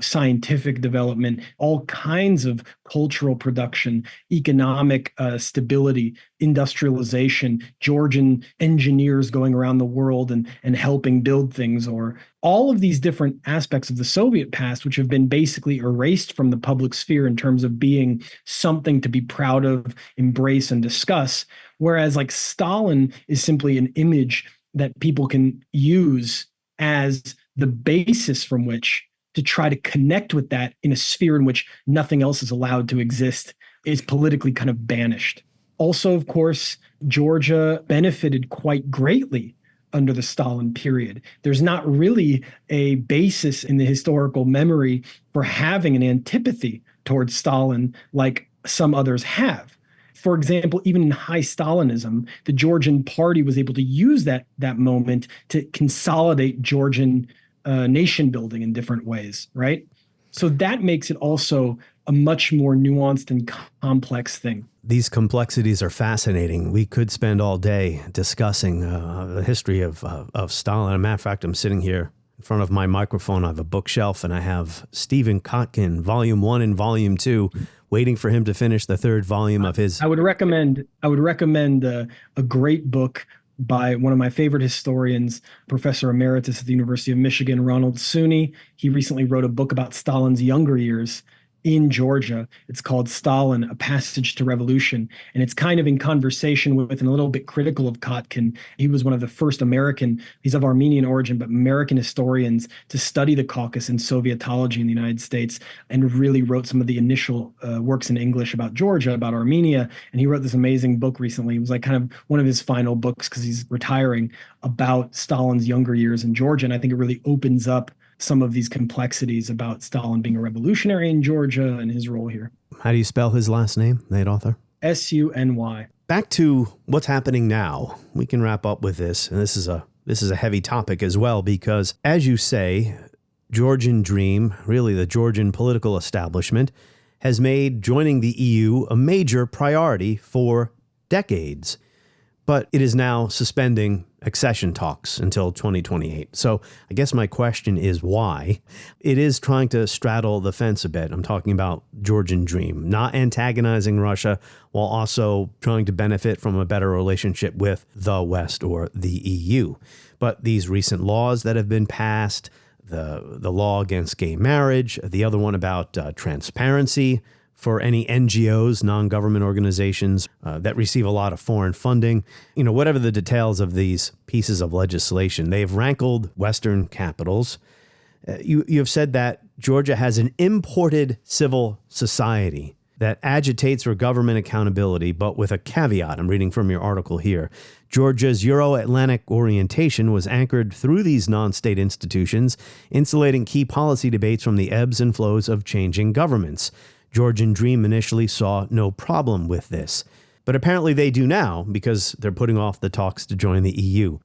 scientific development, all kinds of cultural production, economic stability, industrialization, Georgian engineers going around the world and helping build things, or all of these different aspects of the Soviet past, which have been basically erased from the public sphere in terms of being something to be proud of, embrace, and discuss. Whereas like Stalin is simply an image that people can use as the basis from which to try to connect with that in a sphere in which nothing else is allowed to exist, is politically kind of banished. Also, of course, Georgia benefited quite greatly under the Stalin period. There's not really a basis in the historical memory for having an antipathy towards Stalin like some others have. For example, even in high Stalinism, the Georgian party was able to use that moment to consolidate Georgian nation building in different ways, right? So that makes it also a much more nuanced and complex thing. These complexities are fascinating. We could spend all day discussing the history of Stalin. As a matter of fact, I'm sitting here in front of my microphone. I have a bookshelf, and I have Stephen Kotkin, Volume 1 and Volume 2, waiting for him to finish the third volume of his. I would recommend a great book by one of my favorite historians, Professor Emeritus at the University of Michigan, Ronald Suney. He recently wrote a book about Stalin's younger years in Georgia. It's called Stalin, A Passage to Revolution. And it's kind of in conversation with and a little bit critical of Kotkin. He was one of the first he's of Armenian origin, but American historians to study the Caucasus and Sovietology in the United States, and really wrote some of the initial works in English about Georgia, about Armenia. And he wrote this amazing book recently. It was like kind of one of his final books because he's retiring, about Stalin's younger years in Georgia. And I think it really opens up some of these complexities about Stalin being a revolutionary in Georgia and his role here. How do you spell his last name, that author? Suny. Back to what's happening now. We can wrap up with this, and this is a heavy topic as well, because as you say, Georgian Dream, really the Georgian political establishment, has made joining the EU a major priority for decades. But it is now suspending accession talks until 2028. So I guess my question is why? It is trying to straddle the fence a bit. I'm talking about Georgian Dream, not antagonizing Russia while also trying to benefit from a better relationship with the West or the EU. But these recent laws that have been passed, the law against gay marriage, the other one about transparency for any NGOs, non-government organizations that receive a lot of foreign funding. Whatever the details of these pieces of legislation, they've rankled Western capitals. You have said that Georgia has an imported civil society that agitates for government accountability, but with a caveat. I'm reading from your article here. Georgia's Euro-Atlantic orientation was anchored through these non-state institutions, insulating key policy debates from the ebbs and flows of changing governments. Georgian Dream initially saw no problem with this, but apparently they do now because they're putting off the talks to join the EU.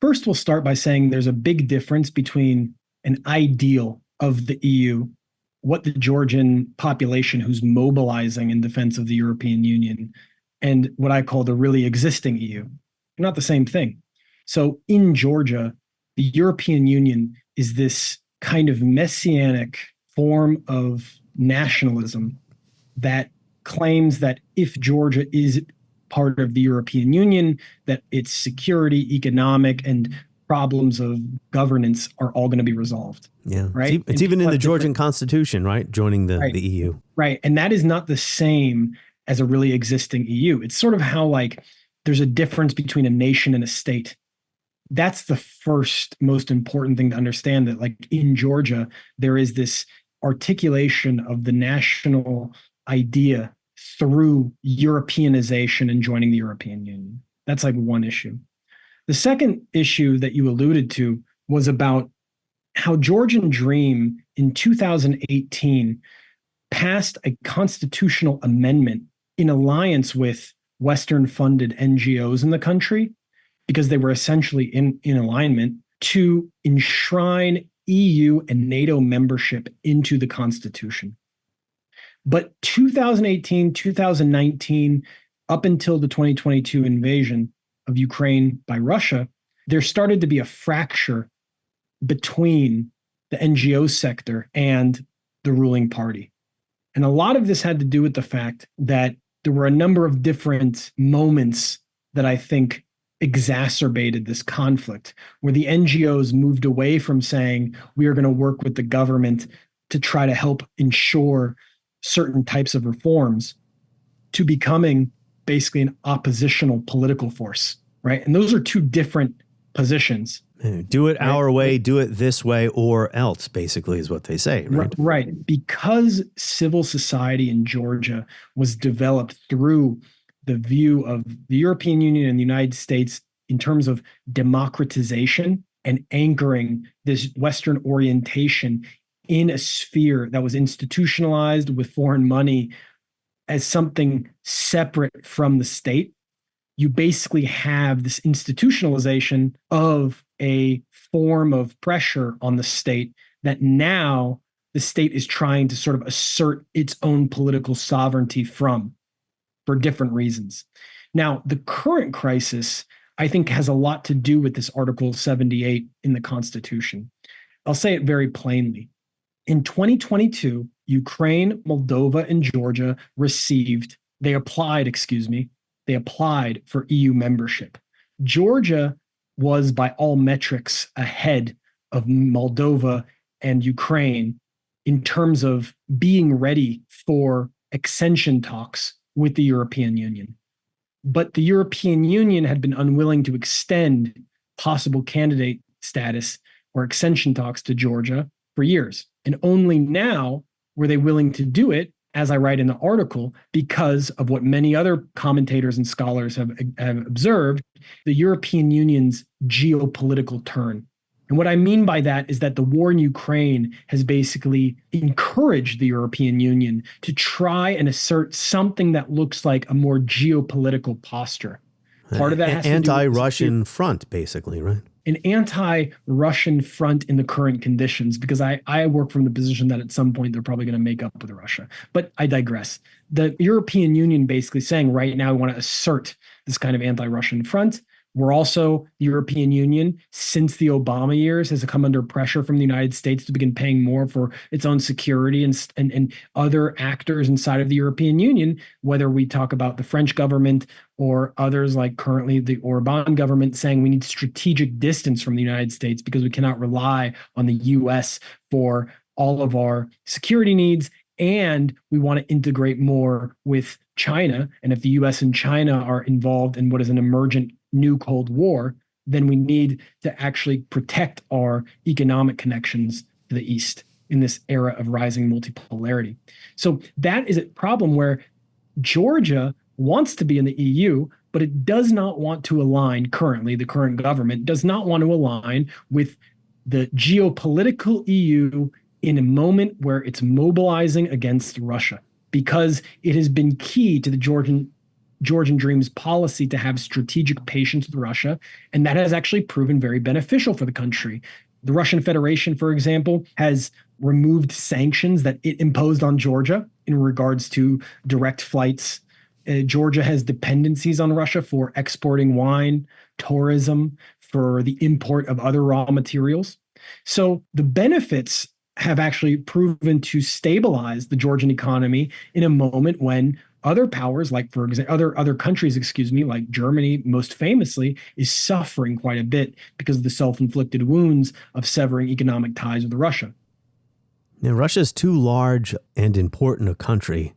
First, we'll start by saying there's a big difference between an ideal of the EU, what the Georgian population who's mobilizing in defense of the European Union, and what I call the really existing EU. They're not the same thing. So in Georgia, the European Union is this kind of messianic form of nationalism that claims that if Georgia is part of the European Union, that its security, economic, and problems of governance are all going to be resolved. Yeah, right. It's even in the Georgian constitution, right? Joining the EU. Right. And that is not the same as a really existing EU. It's sort of how there's a difference between a nation and a state. That's the first most important thing to understand, that in Georgia, there is this articulation of the national idea through Europeanization and joining the European Union. That's one issue. The second issue that you alluded to was about how Georgian Dream in 2018 passed a constitutional amendment in alliance with Western-funded NGOs in the country, because they were essentially in alignment, to enshrine EU and NATO membership into the Constitution. But 2018, 2019, up until the 2022 invasion of Ukraine by Russia, there started to be a fracture between the NGO sector and the ruling party. And a lot of this had to do with the fact that there were a number of different moments that I think exacerbated this conflict, where the NGOs moved away from saying, we are going to work with the government to try to help ensure certain types of reforms, to becoming basically an oppositional political force, right? And those are two different positions. Do it our way, do it this way, or else, basically, is what they say, right? Right. Because civil society in Georgia was developed through the view of the European Union and the United States in terms of democratization and anchoring this Western orientation in a sphere that was institutionalized with foreign money as something separate from the state, you basically have this institutionalization of a form of pressure on the state that now the state is trying to sort of assert its own political sovereignty from, for different reasons. Now, the current crisis, I think, has a lot to do with this Article 78 in the Constitution. I'll say it very plainly. In 2022, Ukraine, Moldova, and Georgia applied for EU membership. Georgia was, by all metrics, ahead of Moldova and Ukraine in terms of being ready for accession talks with the European Union. But the European Union had been unwilling to extend possible candidate status or accession talks to Georgia for years. And only now were they willing to do it, as I write in the article, because of what many other commentators and scholars have observed, the European Union's geopolitical turn. And what I mean by that is that the war in Ukraine has basically encouraged the European Union to try and assert something that looks like a more geopolitical posture. Part of that has to do with anti-Russian front, basically, right? An anti-Russian front in the current conditions, because I work from the position that at some point they're probably going to make up with Russia. But I digress. The European Union basically saying right now we want to assert this kind of anti-Russian front. We're also, the European Union, since the Obama years, has come under pressure from the United States to begin paying more for its own security and other actors inside of the European Union, whether we talk about the French government or others like currently the Orban government saying we need strategic distance from the United States because we cannot rely on the US for all of our security needs. And we want to integrate more with China. And if the US and China are involved in what is an emergent new Cold War, then we need to actually protect our economic connections to the East in this era of rising multipolarity. So that is a problem where Georgia wants to be in the EU, but it does not want to align currently, the current government does not want to align with the geopolitical EU in a moment where it's mobilizing against Russia, because it has been key to the Georgian Dream's policy to have strategic patience with Russia, and that has actually proven very beneficial for the country. The Russian Federation, for example, has removed sanctions that it imposed on Georgia in regards to direct flights. Georgia has dependencies on Russia for exporting wine, tourism, for the import of other raw materials. So the benefits have actually proven to stabilize the Georgian economy in a moment when other powers, like for example, other countries, like Germany, most famously, is suffering quite a bit because of the self-inflicted wounds of severing economic ties with Russia. Now, Russia's too large and important a country.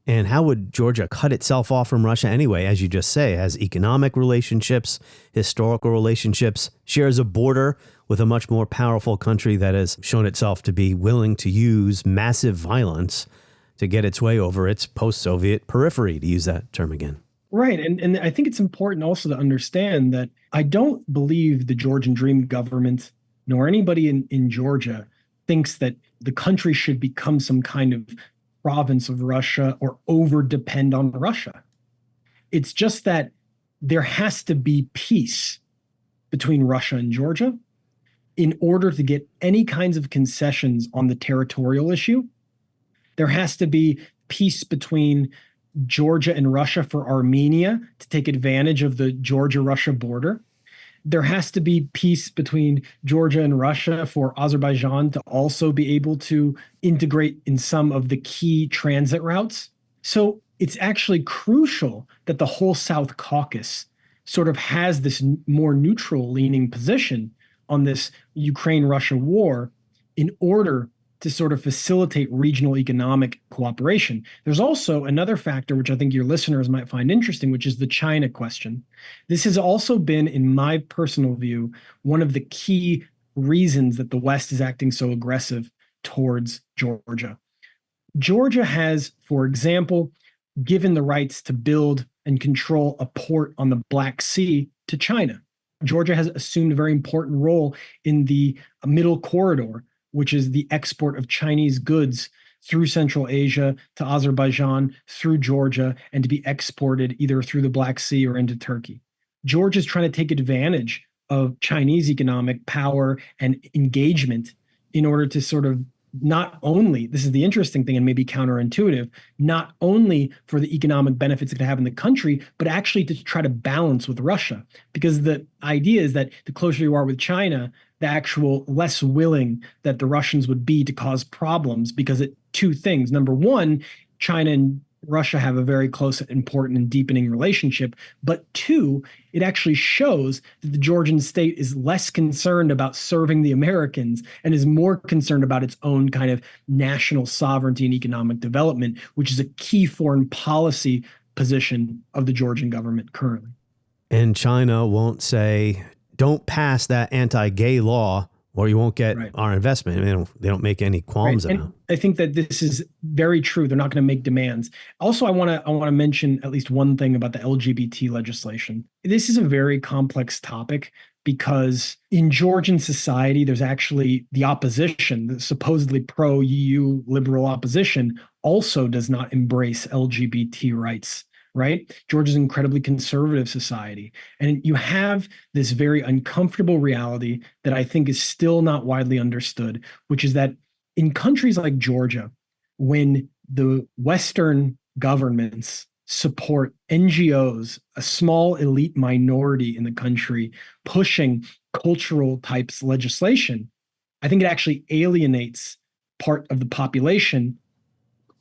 And how would Georgia cut itself off from Russia anyway? As you just say, it has economic relationships, historical relationships, shares a border with a much more powerful country that has shown itself to be willing to use massive violence to get its way over its post-Soviet periphery, to use that term again. Right. And I think it's important also to understand that I don't believe the Georgian Dream government, nor anybody in Georgia, thinks that the country should become some kind of province of Russia or over-depend on Russia. It's just that there has to be peace between Russia and Georgia in order to get any kinds of concessions on the territorial issue. There has to be peace between Georgia and Russia for Armenia to take advantage of the Georgia-Russia border. There has to be peace between Georgia and Russia for Azerbaijan to also be able to integrate in some of the key transit routes. So it's actually crucial that the whole South Caucasus sort of has this more neutral leaning position on this Ukraine-Russia war in order to sort of facilitate regional economic cooperation. There's also another factor, which I think your listeners might find interesting, which is the China question. This has also been, in my personal view, one of the key reasons that the West is acting so aggressive towards Georgia. Georgia has, for example, given the rights to build and control a port on the Black Sea to China. Georgia has assumed a very important role in the Middle Corridor, which is the export of Chinese goods through Central Asia to Azerbaijan, through Georgia, and to be exported either through the Black Sea or into Turkey. Georgia is trying to take advantage of Chinese economic power and engagement in order to sort of not only, this is the interesting thing and maybe counterintuitive, not only for the economic benefits it could have in the country, but actually to try to balance with Russia. Because the idea is that the closer you are with China, the actual less willing that the Russians would be to cause problems, because two things. Number one, China and Russia have a very close, important, and deepening relationship. But two, it actually shows that the Georgian state is less concerned about serving the Americans and is more concerned about its own kind of national sovereignty and economic development, which is a key foreign policy position of the Georgian government currently. And China won't say, don't pass that anti-gay law or you won't get our investment. They don't make any qualms about it. I think that this is very true. They're not going to make demands. Also, I want to mention at least one thing about the LGBT legislation. This is a very complex topic because in Georgian society, there's actually the opposition, the supposedly pro-EU liberal opposition, also does not embrace LGBT rights. Right? Georgia is an incredibly conservative society. And you have this very uncomfortable reality that I think is still not widely understood, which is that in countries like Georgia, when the Western governments support NGOs, a small elite minority in the country, pushing cultural types legislation, I think it actually alienates part of the population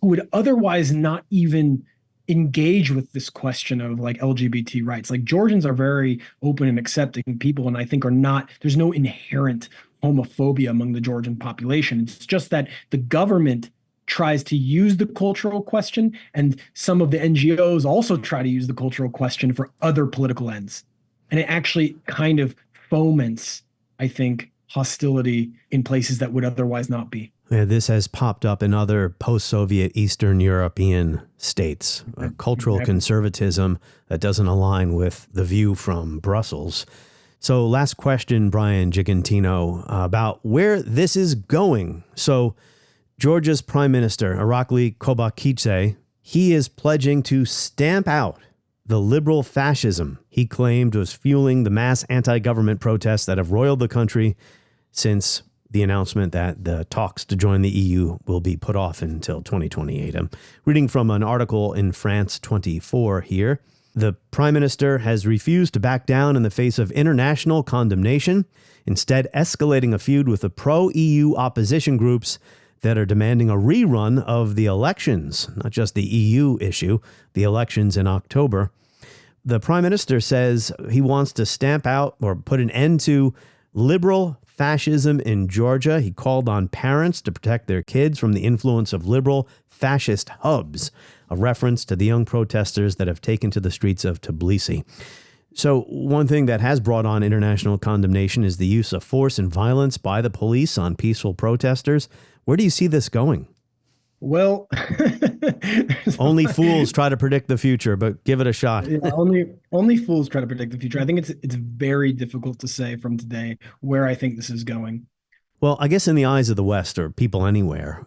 who would otherwise not even engage with this question of like LGBT rights. Like Georgians are very open and accepting people, and I think there's no inherent homophobia among the Georgian population. It's just that the government tries to use the cultural question, and some of the NGOs also try to use the cultural question for other political ends. And it actually kind of foments, I think, hostility in places that would otherwise not be. Yeah, this has popped up in other post-Soviet Eastern European states, a cultural conservatism that doesn't align with the view from Brussels. So last question, Bryan Gigantino, about where this is going. So Georgia's Prime Minister, Irakli Kobakidze, he is pledging to stamp out the liberal fascism he claimed was fueling the mass anti-government protests that have roiled the country since the announcement that the talks to join the EU will be put off until 2028. I'm reading from an article in France 24 here. The Prime Minister has refused to back down in the face of international condemnation, instead escalating a feud with the pro-EU opposition groups that are demanding a rerun of the elections, not just the EU issue, the elections in October. The Prime Minister says he wants to stamp out or put an end to liberal fascism in Georgia. He called on parents to protect their kids from the influence of liberal fascist hubs, a reference to the young protesters that have taken to the streets of Tbilisi. So one thing that has brought on international condemnation is the use of force and violence by the police on peaceful protesters. Where do you see this going? Well, only fools try to predict the future, but give it a shot. Yeah, only fools try to predict the future. I think it's very difficult to say from today where I think this is going. Well, I guess in the eyes of the West or people anywhere,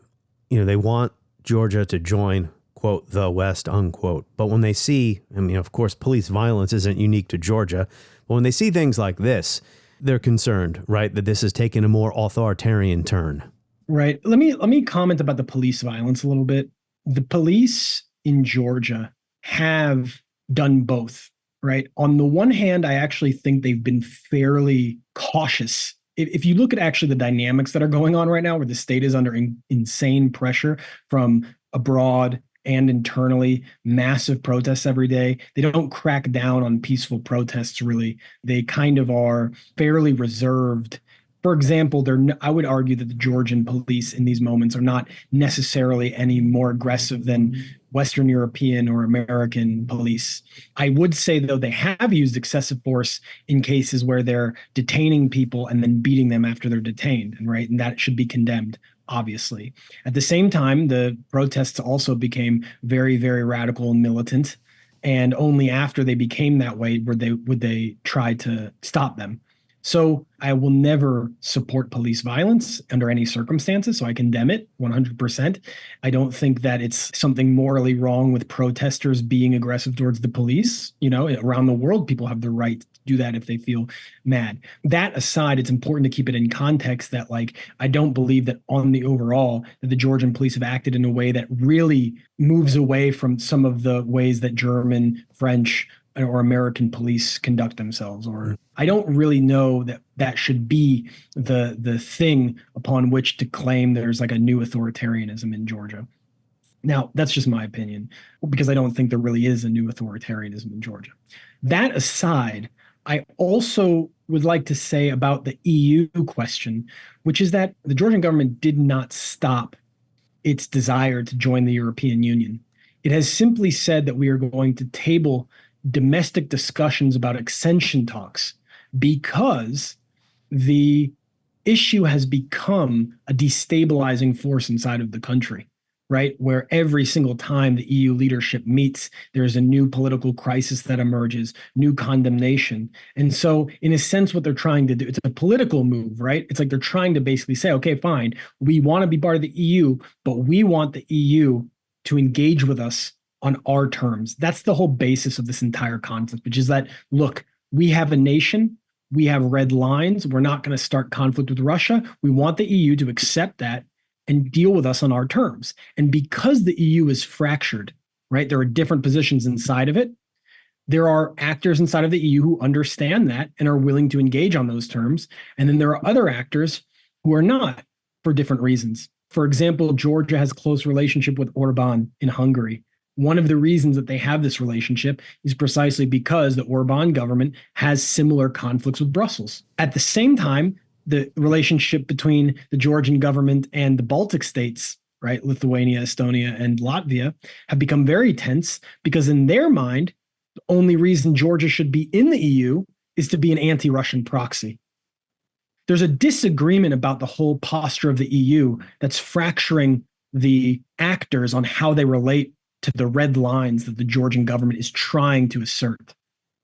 they want Georgia to join, quote, the West, unquote. But when they see, of course, police violence isn't unique to Georgia. But when they see things like this, they're concerned, right, that this has taken a more authoritarian turn. Right. Let me comment about the police violence a little bit. The police in Georgia have done both, right? On the one hand, I actually think they've been fairly cautious. If you look at actually the dynamics that are going on right now, where the state is under insane pressure from abroad and internally, massive protests every day. They don't crack down on peaceful protests, really. They kind of are fairly reserved. For example, I would argue that the Georgian police in these moments are not necessarily any more aggressive than Western European or American police. I would say, though, they have used excessive force in cases where they're detaining people and then beating them after they're detained, and that should be condemned, obviously. At the same time, the protests also became very, very radical and militant, and only after they became that way would they try to stop them. So I will never support police violence under any circumstances. So I condemn it 100%. I don't think that it's something morally wrong with protesters being aggressive towards the police. Around the world, people have the right to do that if they feel mad. That aside, it's important to keep it in context that, I don't believe that on the overall that the Georgian police have acted in a way that really moves away from some of the ways that German, French, or American police conduct themselves. Or I don't really know that should be the thing upon which to claim there's a new authoritarianism in Georgia. Now, that's just my opinion, because I don't think there really is a new authoritarianism in Georgia. That aside, I also would like to say about the EU question, which is that the Georgian government did not stop its desire to join the European Union. It has simply said that we are going to table domestic discussions about accession talks because the issue has become a destabilizing force inside of the country, right? Where every single time the EU leadership meets, there's a new political crisis that emerges, new condemnation. And so in a sense, what they're trying to do, it's a political move, right? It's like they're trying to basically say, okay, fine, we want to be part of the EU, but we want the EU to engage with us on our terms. That's the whole basis of this entire conflict, which is that, look, we have a nation, we have red lines, we're not going to start conflict with Russia. We want the EU to accept that and deal with us on our terms. And because the EU is fractured, right, there are different positions inside of it. There are actors inside of the EU who understand that and are willing to engage on those terms. And then there are other actors who are not, for different reasons. For example, Georgia has a close relationship with Orban in Hungary. One of the reasons that they have this relationship is precisely because the Orban government has similar conflicts with Brussels. At the same time, the relationship between the Georgian government and the Baltic states, right, Lithuania, Estonia, and Latvia, have become very tense because in their mind, the only reason Georgia should be in the EU is to be an anti-Russian proxy. There's a disagreement about the whole posture of the EU that's fracturing the actors on how they relate to the red lines that the Georgian government is trying to assert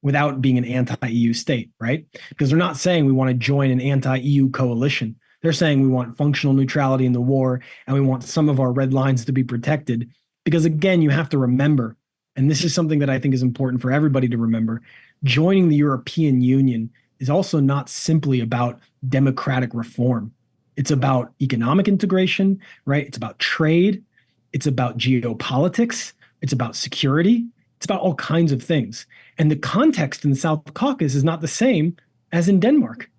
without being an anti-EU state, right? Because they're not saying we want to join an anti-EU coalition. They're saying we want functional neutrality in the war and we want some of our red lines to be protected. Because again, you have to remember, and this is something that I think is important for everybody to remember, joining the European Union is also not simply about democratic reform. It's about economic integration, right? It's about trade. It's about geopolitics. It's about security. It's about all kinds of things. And the context in the South Caucasus is not the same as in Denmark,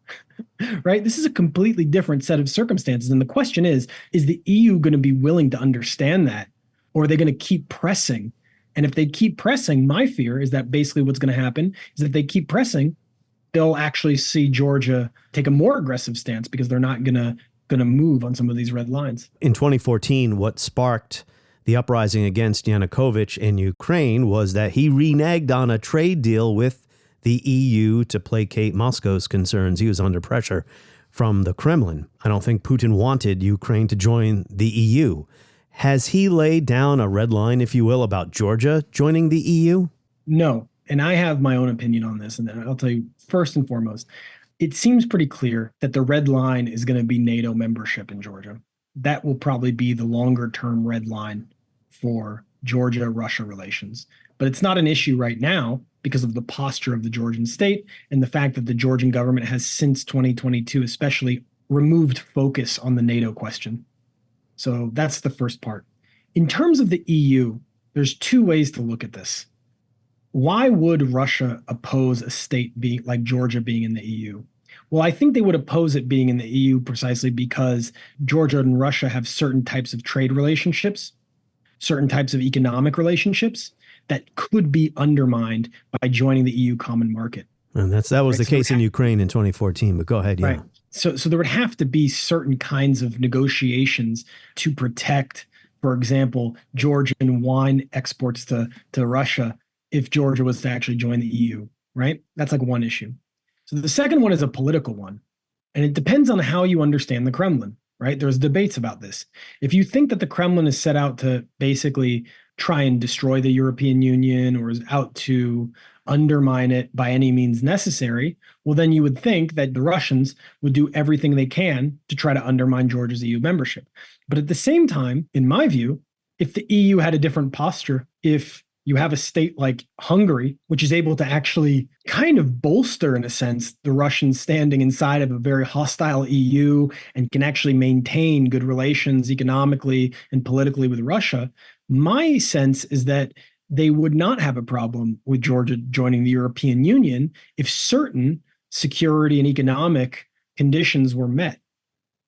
right? This is a completely different set of circumstances. And the question is the EU going to be willing to understand that? Or are they going to keep pressing? And if they keep pressing, my fear is that basically what's going to happen is that they keep pressing, they'll actually see Georgia take a more aggressive stance because they're not going to move on some of these red lines. In 2014, what sparked the uprising against Yanukovych in Ukraine was that he reneged on a trade deal with the EU to placate Moscow's concerns. He was under pressure from the Kremlin. I don't think Putin wanted Ukraine to join the EU. Has he laid down a red line, if you will, about Georgia joining the EU? No. And I have my own opinion on this. And I'll tell you, first and foremost, it seems pretty clear that the red line is going to be NATO membership in Georgia. That will probably be the longer term red line for Georgia-Russia relations. But it's not an issue right now because of the posture of the Georgian state and the fact that the Georgian government has since 2022 especially removed focus on the NATO question. So that's the first part. In terms of the EU, there's two ways to look at this. Why would Russia oppose a state like Georgia being in the EU? Well, I think they would oppose it being in the EU precisely because Georgia and Russia have certain types of trade relationships, certain types of economic relationships that could be undermined by joining the EU common market. And that was the case in Ukraine in 2014, but go ahead. Yeah. Right. So there would have to be certain kinds of negotiations to protect, for example, Georgian wine exports to Russia if Georgia was to actually join the EU, right? That's like one issue. So the second one is a political one, and it depends on how you understand the Kremlin, right? There's debates about this. If you think that the Kremlin is set out to basically try and destroy the European Union or is out to undermine it by any means necessary, well, then you would think that the Russians would do everything they can to try to undermine Georgia's EU membership. But at the same time, in my view, if the EU had a different posture, if you have a state like Hungary, which is able to actually kind of bolster, in a sense, the Russians standing inside of a very hostile EU and can actually maintain good relations economically and politically with Russia, my sense is that they would not have a problem with Georgia joining the European Union if certain security and economic conditions were met.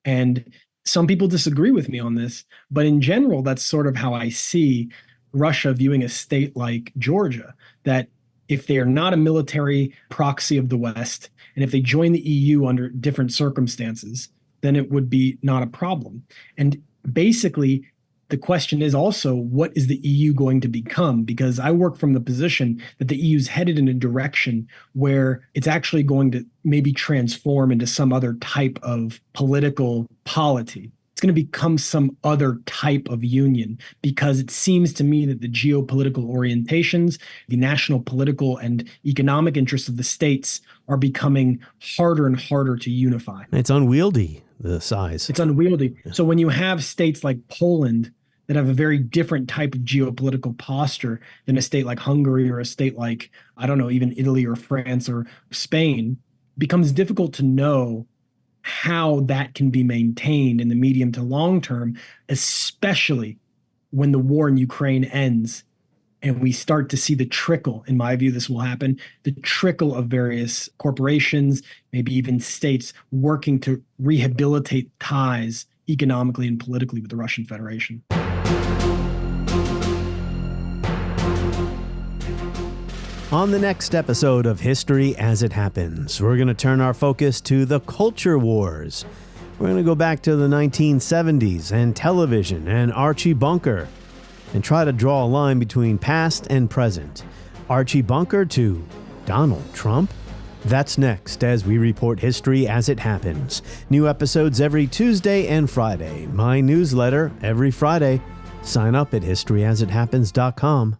And some people disagree with me on this, but in general, that's sort of how I see Russia viewing a state like Georgia, that if they are not a military proxy of the West, and if they join the EU under different circumstances, then it would be not a problem. And basically, the question is also, what is the EU going to become? Because I work from the position that the EU is headed in a direction where it's actually going to maybe transform into some other type of political polity. It's going to become some other type of union, because it seems to me that the geopolitical orientations, the national political and economic interests of the states are becoming harder and harder to unify. It's unwieldy, the size. It's unwieldy. Yeah. So when you have states like Poland that have a very different type of geopolitical posture than a state like Hungary or a state like, I don't know, even Italy or France or Spain, it becomes difficult to know how that can be maintained in the medium to long term, especially when the war in Ukraine ends and we start to see the trickle, in my view, this will happen, the trickle of various corporations, maybe even states working to rehabilitate ties economically and politically with the Russian Federation. On the next episode of History as It Happens, we're going to turn our focus to the culture wars. We're going to go back to the 1970s and television and Archie Bunker and try to draw a line between past and present. Archie Bunker to Donald Trump? That's next as we report History as It Happens. New episodes every Tuesday and Friday. My newsletter every Friday. Sign up at historyasithappens.com.